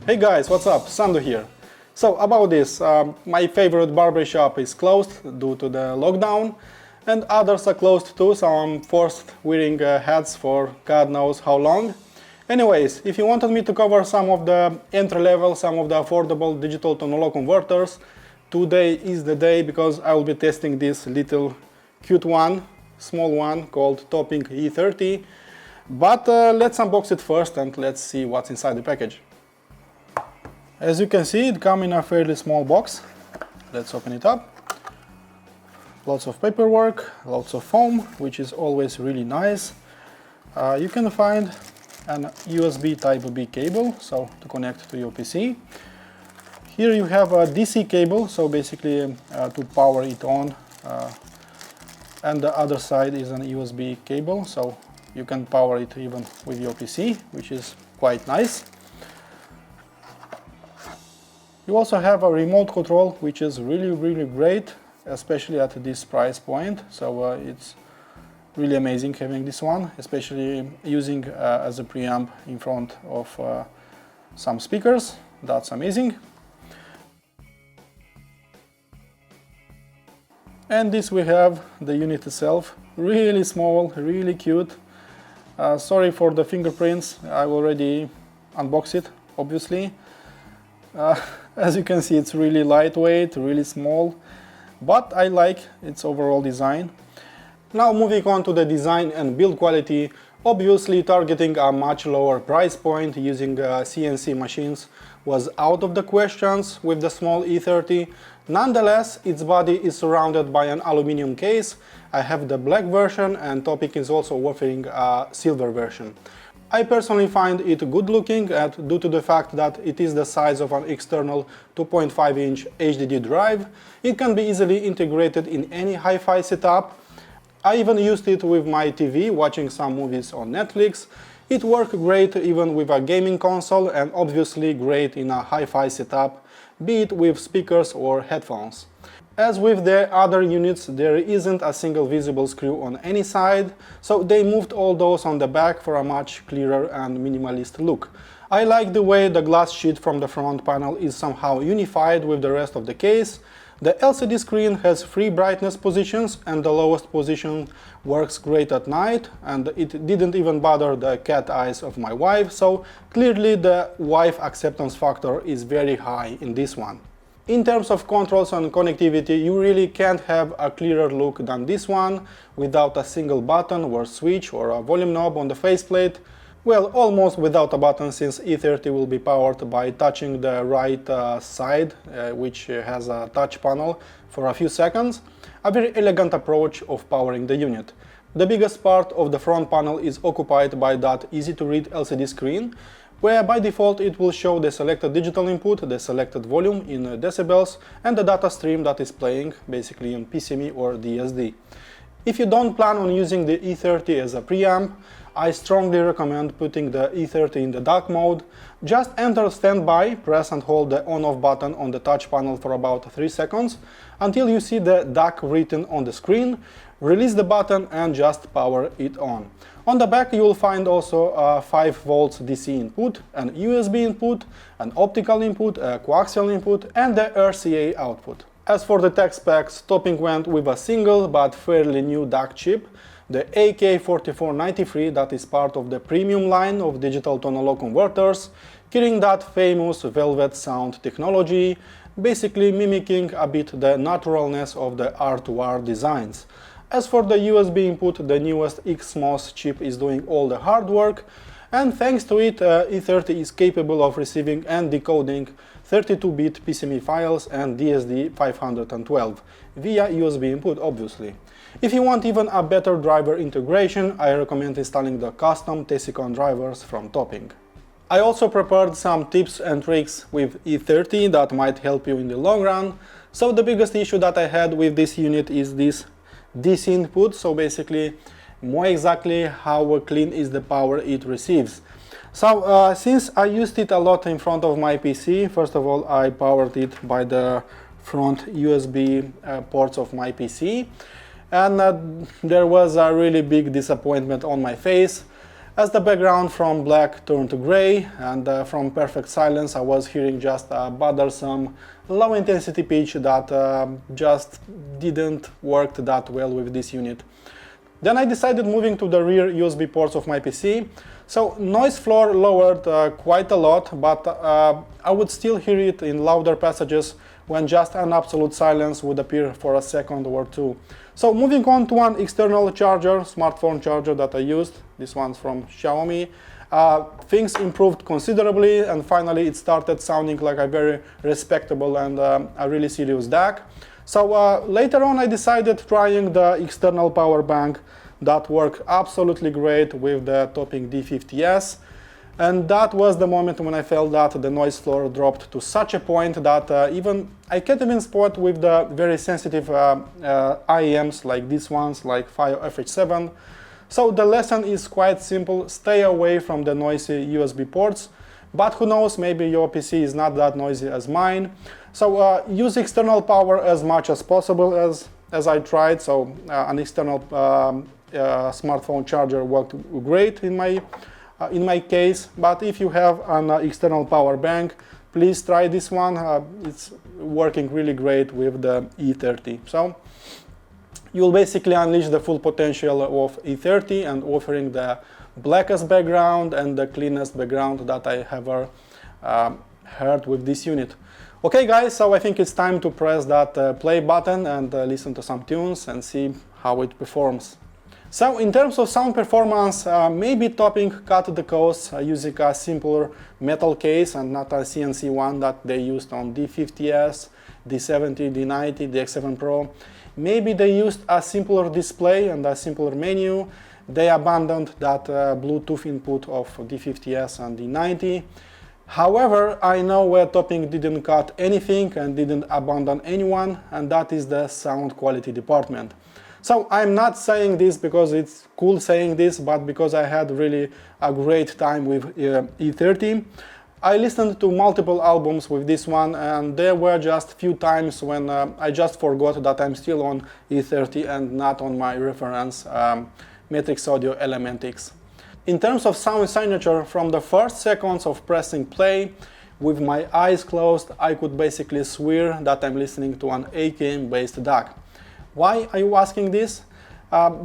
Hey guys, what's up? Sandu here. So about this, my favorite barbershop is closed due to the lockdown, and others are closed too, so I'm forced wearing hats for God knows how long. Anyways, if you wanted me to cover some of the entry-level, some of the affordable digital to analog converters, today is the day, because I will be testing this little cute one, small one called Topping E30. But let's unbox it first and let's see what's inside the package. As you can see, it comes in a fairly small box. Let's open it up. Lots of paperwork, lots of foam, which is always really nice. You can find an USB Type-B cable, so to connect to your PC. Here you have a DC cable, so basically to power it on. And the other side is an USB cable, so you can power it even with your PC, which is quite nice. You also have a remote control, which is really great, especially at this price point. So it's really amazing having this one, especially using as a preamp in front of some speakers. That's amazing. And this we have the unit itself, really small, really cute. Sorry for the fingerprints, I already unboxed it, obviously. As you can see, it's really lightweight, really small, but I like its overall design. Now moving on to the design and build quality, obviously targeting a much lower price point using CNC machines was out of the questions with the small E30. Nonetheless, its body is surrounded by an aluminum case. I have the black version, and Topping is also offering a silver version. I personally find it good looking, and due to the fact that it is the size of an external 2.5-inch HDD drive, it can be easily integrated in any hi-fi setup. I even used it with my TV watching some movies on Netflix. It worked great even with a gaming console, and obviously great in a hi-fi setup, be it with speakers or headphones. As with the other units, there isn't a single visible screw on any side, so they moved all those on the back for a much clearer and minimalist look. I like the way the glass sheet from the front panel is somehow unified with the rest of the case. The LCD screen has 3 brightness positions, and the lowest position works great at night, and it didn't even bother the cat eyes of my wife, so clearly the wife acceptance factor is very high in this one. In terms of controls and connectivity, you really can't have a clearer look than this one, without a single button or switch or a volume knob on the faceplate. Well, almost without a button, since E30 will be powered by touching the right side, which has a touch panel, for a few seconds. A very elegant approach of powering the unit. The biggest part of the front panel is occupied by that easy-to-read LCD screen, where by default it will show the selected digital input, the selected volume in decibels, and the data stream that is playing, basically in PCMe or DSD. If you don't plan on using the E30 as a preamp, I strongly recommend putting the E30 in the DAC mode. Just enter standby, press and hold the on-off button on the touch panel for about 3 seconds, until you see the DAC written on the screen. Release the button and just power it on. On the back you will find also a 5 volts DC input, an USB input, an optical input, a coaxial input, and the RCA output. As for the tech specs, Topping went with a single but fairly new DAC chip, the AK4493, that is part of the premium line of digital to analog converters, carrying that famous velvet sound technology, basically mimicking a bit the naturalness of the R2R designs. As for the USB input, the newest XMOS chip is doing all the hard work, and thanks to it, E30 is capable of receiving and decoding 32-bit PCMe files and DSD 512 via USB input, obviously. If you want even a better driver integration, I recommend installing the custom Tesicon drivers from Topping. I also prepared some tips and tricks with E30 that might help you in the long run. So the biggest issue that I had with this unit is this DC input, so basically more exactly how clean is the power it receives. So since I used it a lot in front of my PC, first of all I powered it by the front USB ports of my PC, and there was a really big disappointment on my face. as the background from black turned to gray, and from perfect silence I was hearing just a bothersome low intensity pitch that just didn't work that well with this unit. Then I decided moving to the rear USB ports of my PC. So noise floor lowered quite a lot, but I would still hear it in louder passages when just an absolute silence would appear for a second or two. So moving on to one external charger, smartphone charger that I used, this one's from Xiaomi, things improved considerably, and finally it started sounding like a very respectable and a really serious DAC. So later on I decided trying the external power bank that worked absolutely great with the topping D50S, and that was the moment when I felt that the noise floor dropped to such a point that even I can't even spot with the very sensitive IEMs like these ones, like Fire FH7. So the lesson is quite simple: stay away from the noisy USB ports. But who knows, maybe your PC is not that noisy as mine. So use external power as much as possible as I tried. So an external smartphone charger worked great in my case. But if you have an external power bank, please try this one. It's working really great with the E30. So you'll basically unleash the full potential of E30 and offering the blackest background and the cleanest background that I ever heard with this unit. Okay guys, so I think it's time to press that play button and listen to some tunes and see how it performs. So in terms of sound performance, maybe topping cut the costs using a simpler metal case and not a CNC one that they used on D50S, D70, D90, DX7 Pro. Maybe they used a simpler display and a simpler menu. They abandoned that Bluetooth input of D50S and D90. However, I know where topping didn't cut anything and didn't abandon anyone, and that is the sound quality department. So I'm not saying this because it's cool saying this, but because I had really a great time with E30. I listened to multiple albums with this one, and there were just few times when I just forgot that I'm still on E30 and not on my reference Matrix Audio Element X. In terms of sound signature, from the first seconds of pressing play, with my eyes closed, I could basically swear that I'm listening to an AKM-based DAC. Why are you asking this?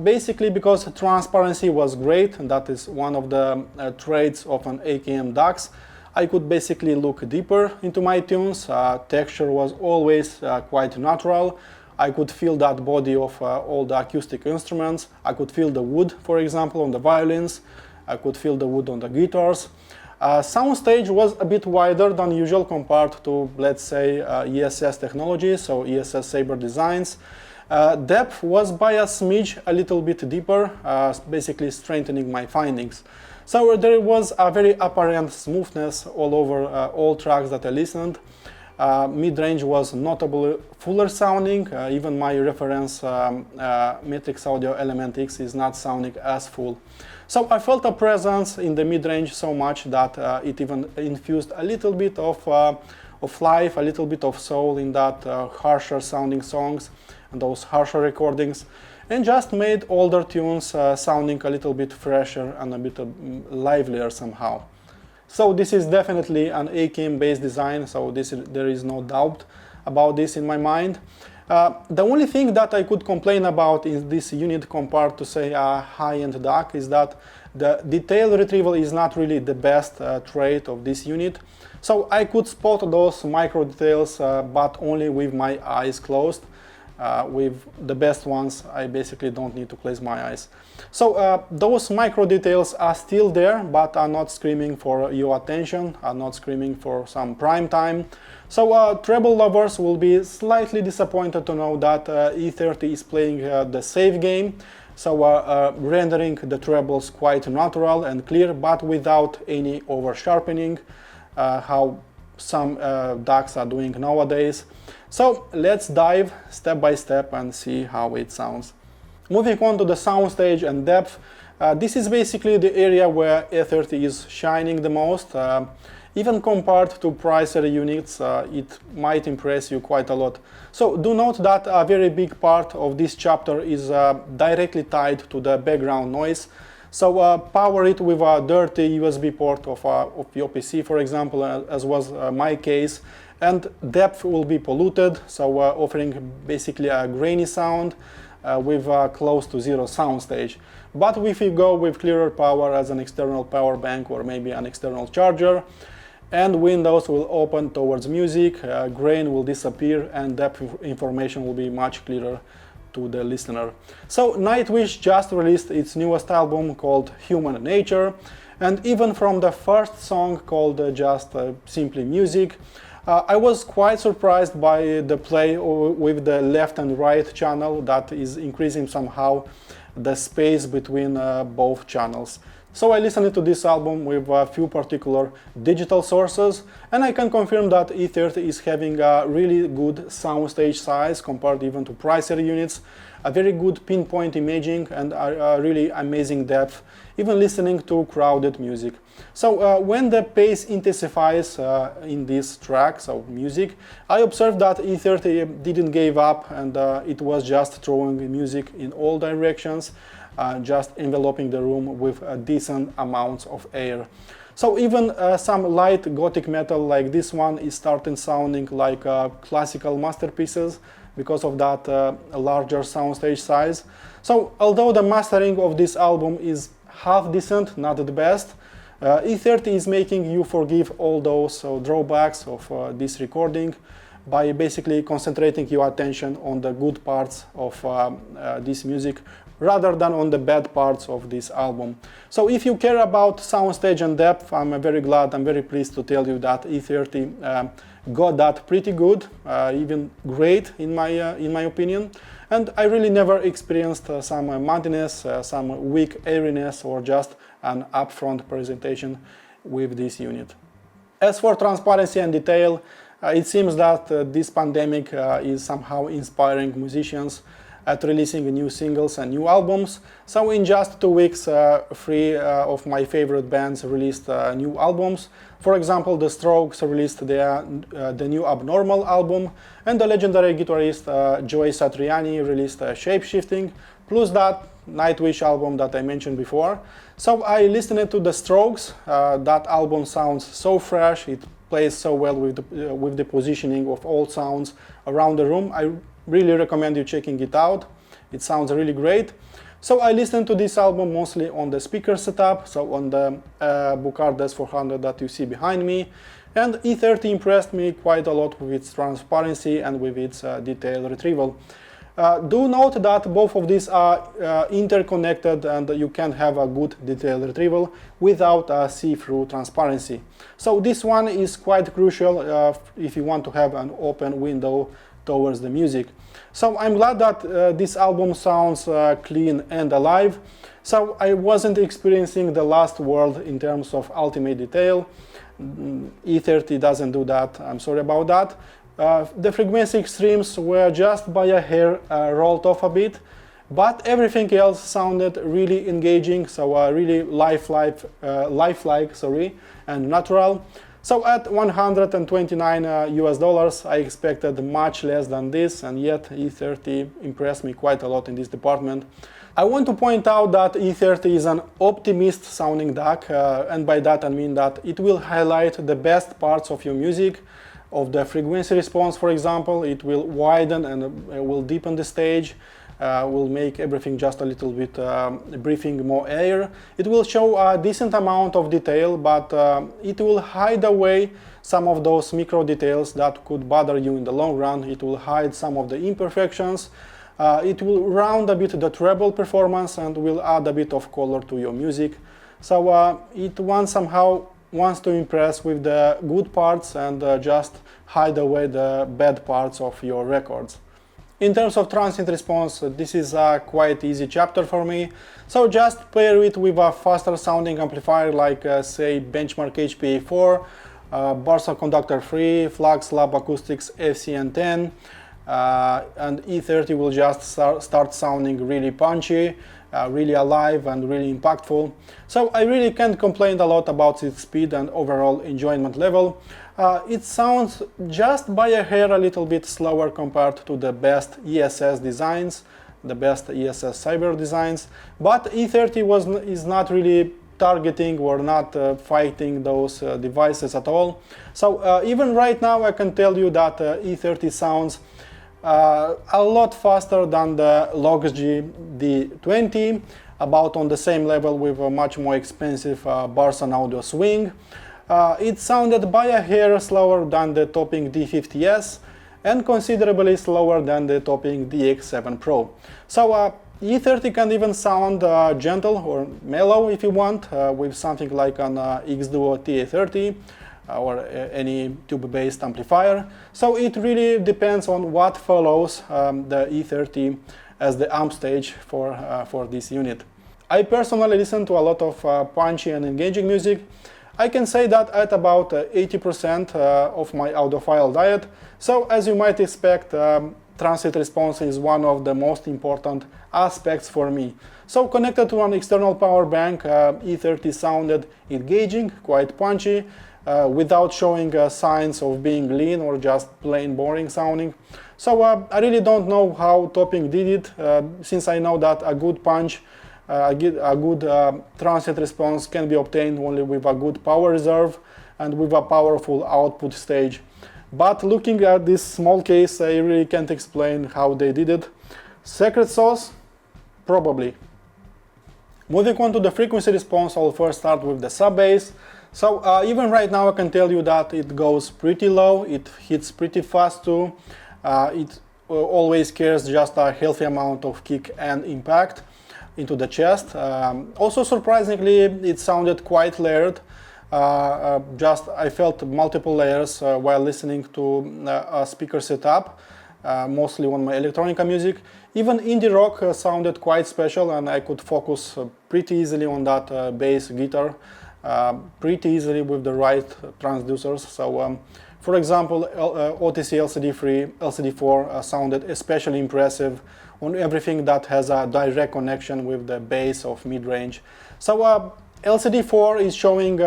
Basically because transparency was great, and that is one of the traits of an AKM DACs. I could basically look deeper into my tunes. Texture was always quite natural. I could feel that body of all the acoustic instruments. I could feel the wood, for example, on the violins. I could feel the wood on the guitars. Soundstage was a bit wider than usual compared to, let's say, ESS technology, so ESS Sabre designs. Depth was by a smidge a little bit deeper, basically strengthening my findings. So there was a very apparent smoothness all over all tracks that I listened. Mid-range was notably fuller sounding. Even my reference Matrix Audio Element X is not sounding as full. So I felt a presence in the mid-range so much that it even infused a little bit of life, a little bit of soul in that harsher sounding songs and those harsher recordings, and just made older tunes sounding a little bit fresher and a bit livelier somehow. So this is definitely an AKM-based design, so there is no doubt about this in my mind. The only thing that I could complain about in this unit compared to, say, a high-end DAC is that the detail retrieval is not really the best trait of this unit. So I could spot those micro details, but only with my eyes closed. With the best ones, I basically don't need to close my eyes. So those micro details are still there, but are not screaming for your attention, are not screaming for some prime time. So treble lovers will be slightly disappointed to know that E30 is playing the safe game. So rendering the trebles quite natural and clear, but without any over sharpening, how some DACs are doing nowadays. So let's dive step by step and see how it sounds. Moving on to the soundstage and depth, this is basically the area where E30 is shining the most. Even compared to pricier units, it might impress you quite a lot. So do note that a very big part of this chapter is directly tied to the background noise. So power it with a dirty USB port of your PC, for example, as was my case, and depth will be polluted, so offering basically a grainy sound with close to zero soundstage. But if you go with clearer power as an external power bank or maybe an external charger, and windows will open towards music, grain will disappear, and depth information will be much clearer to the listener. So Nightwish just released its newest album called Human Nature, and even from the first song called just simply Music, I was quite surprised by the play with the left and right channel that is increasing somehow the space between both channels. So I listened to this album with a few particular digital sources, and I can confirm that E30 is having a really good soundstage size compared even to pricier units, a very good pinpoint imaging, and a really amazing depth, even listening to crowded music. So when the pace intensifies in this track, so music, I observed that E30 didn't give up, and it was just throwing music in all directions, just enveloping the room with decent amounts of air. So even some light gothic metal like this one is starting sounding like classical masterpieces because of that larger soundstage size. So although the mastering of this album is half decent, not the best, E30 is making you forgive all those drawbacks of this recording by basically concentrating your attention on the good parts of this music rather than on the bad parts of this album. So if you care about soundstage and depth, I'm very glad, I'm very pleased to tell you that E30 got that pretty good, even great in my opinion. And I really never experienced some muddiness, some weak airiness, or just an upfront presentation with this unit. As for transparency and detail, it seems that this pandemic is somehow inspiring musicians at releasing new singles and new albums. So in just 2 weeks, 3 of my favorite bands released new albums. For example, The Strokes released the new Abnormal album, and the legendary guitarist Joey Satriani released Shapeshifting, plus that Nightwish album that I mentioned before. So I listened to The Strokes. That album sounds so fresh, it plays so well with the positioning of all sounds around the room. I really recommend you checking it out. It sounds really great. So I listened to this album mostly on the speaker setup, so on the Bucard S400 that you see behind me. And E30 impressed me quite a lot with its transparency and with its detail retrieval. Do note that both of these are interconnected, and you can have a good detail retrieval without a see-through transparency. So this one is quite crucial if you want to have an open window towards the music. So I'm glad that this album sounds clean and alive. So I wasn't experiencing the last world in terms of ultimate detail. E30 doesn't do that, I'm sorry about that. The frequency extremes were just by a hair rolled off a bit, but everything else sounded really engaging, so really lifelike, and natural. So at 129 US dollars, I expected much less than this, and yet E30 impressed me quite a lot in this department. I want to point out that E30 is an optimist sounding DAC, and by that I mean that it will highlight the best parts of your music, of the frequency response, for example. It will widen and will deepen the stage, will make everything just a little bit breathing more air. It will show a decent amount of detail, but it will hide away some of those micro details that could bother you in the long run. It will hide some of the imperfections. It will round a bit the treble performance and will add a bit of color to your music. So it somehow wants to impress with the good parts and just hide away the bad parts of your records. In terms of transient response, this is a quite easy chapter for me. So just pair it with a faster sounding amplifier like say Benchmark HPA4, Barca Conductor 3, Flux Lab Acoustics FCN10, and E30 will just start sounding really punchy, really alive and really impactful. So I really can't complain a lot about its speed and overall enjoyment level. It sounds just by a hair a little bit slower compared to the best ESS designs the best ESS cyber designs, but E30 is not really targeting or not fighting those devices at all. So even right now I can tell you that E30 sounds a lot faster than the Logsg D20, about on the same level with a much more expensive Barson Audio Swing. It sounded by a hair slower than the topping D50S and considerably slower than the topping DX7 Pro. So E30 can even sound gentle or mellow if you want, with something like an X-Duo TA30 or any tube-based amplifier. So it really depends on what follows the E30 as the amp stage for this unit. I personally listen to a lot of punchy and engaging music. I can say that at about 80% of my audiophile diet. So as you might expect, transient response is one of the most important aspects for me. So connected to an external power bank, E30 sounded engaging, quite punchy, without showing signs of being lean or just plain boring sounding. So I really don't know how topping did it, since I know that a good punch, a good transient response can be obtained only with a good power reserve and with a powerful output stage. But looking at this small case, I really can't explain how they did it. Secret sauce? Probably. Moving on to the frequency response, I'll first start with the sub-bass. So even right now I can tell you that it goes pretty low, it hits pretty fast too. It always carries just a healthy amount of kick and impact into the chest. Also surprisingly, it sounded quite layered. I felt multiple layers while listening to a speaker setup, mostly on my electronica music. Even indie rock sounded quite special, and I could focus pretty easily on that bass guitar, pretty easily with the right transducers. So, for example, OTC LCD4 sounded especially impressive on everything that has a direct connection with the bass of mid-range. So LCD4 is showing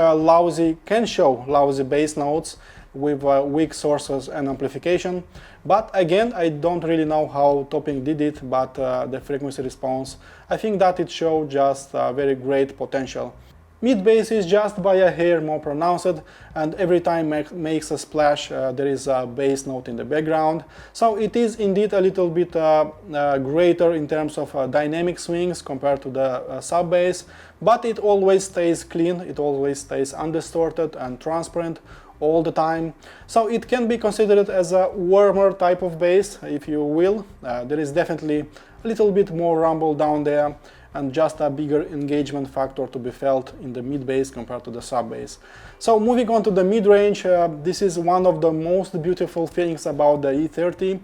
can show lousy bass notes with weak sources and amplification. But again, I don't really know how topping did it, but the frequency response, I think that it showed just very great potential. Mid-bass is just by a hair more pronounced, and every time makes a splash there is a bass note in the background. So it is indeed a little bit greater in terms of dynamic swings compared to the sub-bass, but it always stays clean, it always stays undistorted and transparent all the time. So it can be considered as a warmer type of bass, if you will. There is definitely a little bit more rumble down there, and just a bigger engagement factor to be felt in the mid-bass compared to the sub-bass. So moving on to the mid-range, this is one of the most beautiful things about the E30.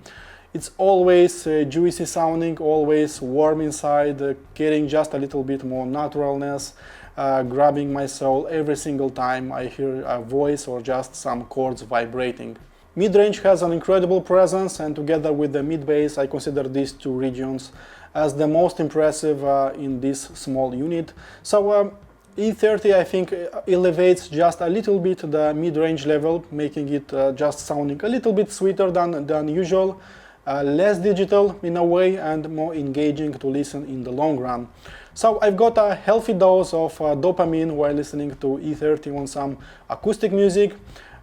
It's always juicy sounding, always warm inside, carrying just a little bit more naturalness, grabbing my soul every single time I hear a voice or just some chords vibrating. Mid-range has an incredible presence, and together with the mid-bass I consider these two regions as the most impressive in this small unit. So E30 I think elevates just a little bit the mid-range level, making it just sounding a little bit sweeter than usual, less digital in a way, and more engaging to listen in the long run. So I've got a healthy dose of dopamine while listening to E30 on some acoustic music.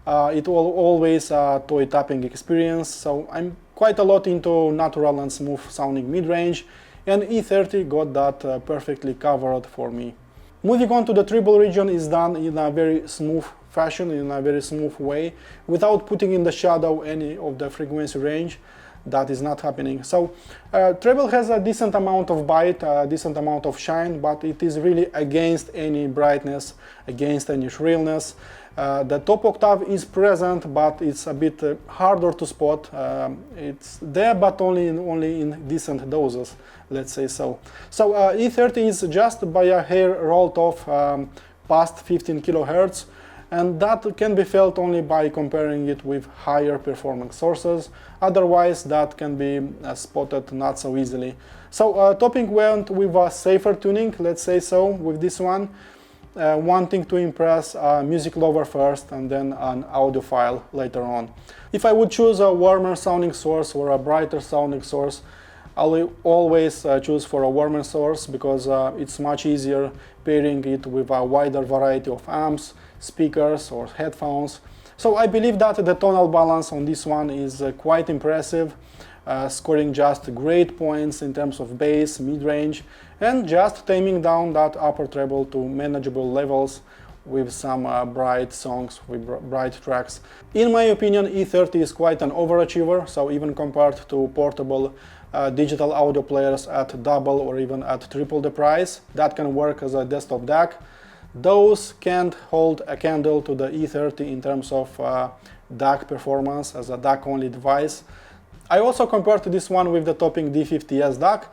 It will always a toy tapping experience, so I'm quite a lot into natural and smooth sounding mid-range, and E30 got that perfectly covered for me. Moving on to the treble region is done in a very smooth fashion, in a very smooth way, without putting in the shadow any of the frequency range. That is not happening. So treble has a decent amount of bite, a decent amount of shine, but it is really against any brightness, against any shrillness. The top octave is present, but it's a bit harder to spot. It's there, but only in decent doses, let's say so. So E30 is just by a hair rolled off past 15 kHz, and that can be felt only by comparing it with higher performing sources. Otherwise, that can be spotted not so easily. So topping went with a safer tuning, let's say so, with this one. Wanting to impress a music lover first and then an audiophile later on. If I would choose a warmer sounding source or a brighter sounding source, I'll always choose for a warmer source because it's much easier pairing it with a wider variety of amps, speakers or headphones. So I believe that the tonal balance on this one is quite impressive, scoring just great points in terms of bass, mid-range, and just taming down that upper treble to manageable levels with some bright songs, with bright tracks. In my opinion, E30 is quite an overachiever, so even compared to portable digital audio players at double or even at triple the price that can work as a desktop DAC, those can't hold a candle to the E30 in terms of DAC performance as a DAC-only device. I also compared this one with the topping D50S DAC,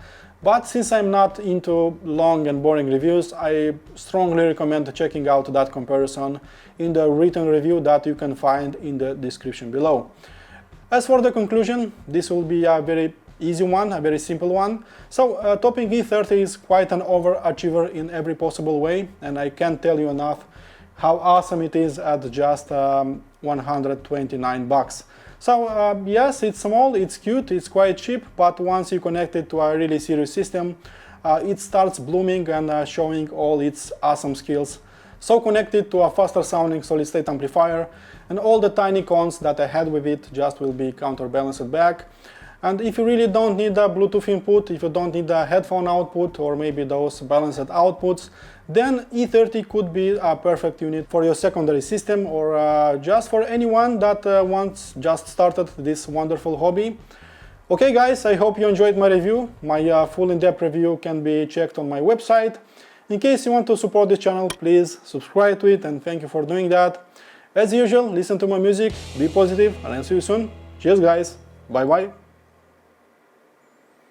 but since I'm not into long and boring reviews, I strongly recommend checking out that comparison in the written review that you can find in the description below. As for the conclusion, this will be a very easy one, a very simple one. So topping E30 is quite an overachiever in every possible way, and I can't tell you enough how awesome it is at just 129 bucks. So yes, it's small, it's cute, it's quite cheap, but once you connect it to a really serious system, it starts blooming and showing all its awesome skills. So connected to a faster sounding solid state amplifier, and all the tiny cons that I had with it just will be counterbalanced back. And if you really don't need a Bluetooth input, if you don't need a headphone output or maybe those balanced outputs, then E30 could be a perfect unit for your secondary system or just for anyone that once just started this wonderful hobby. Okay guys, I hope you enjoyed my review. My full in-depth review can be checked on my website. In case you want to support this channel, please subscribe to it, and thank you for doing that. As usual, listen to my music, be positive, and I'll see you soon. Cheers guys, bye bye.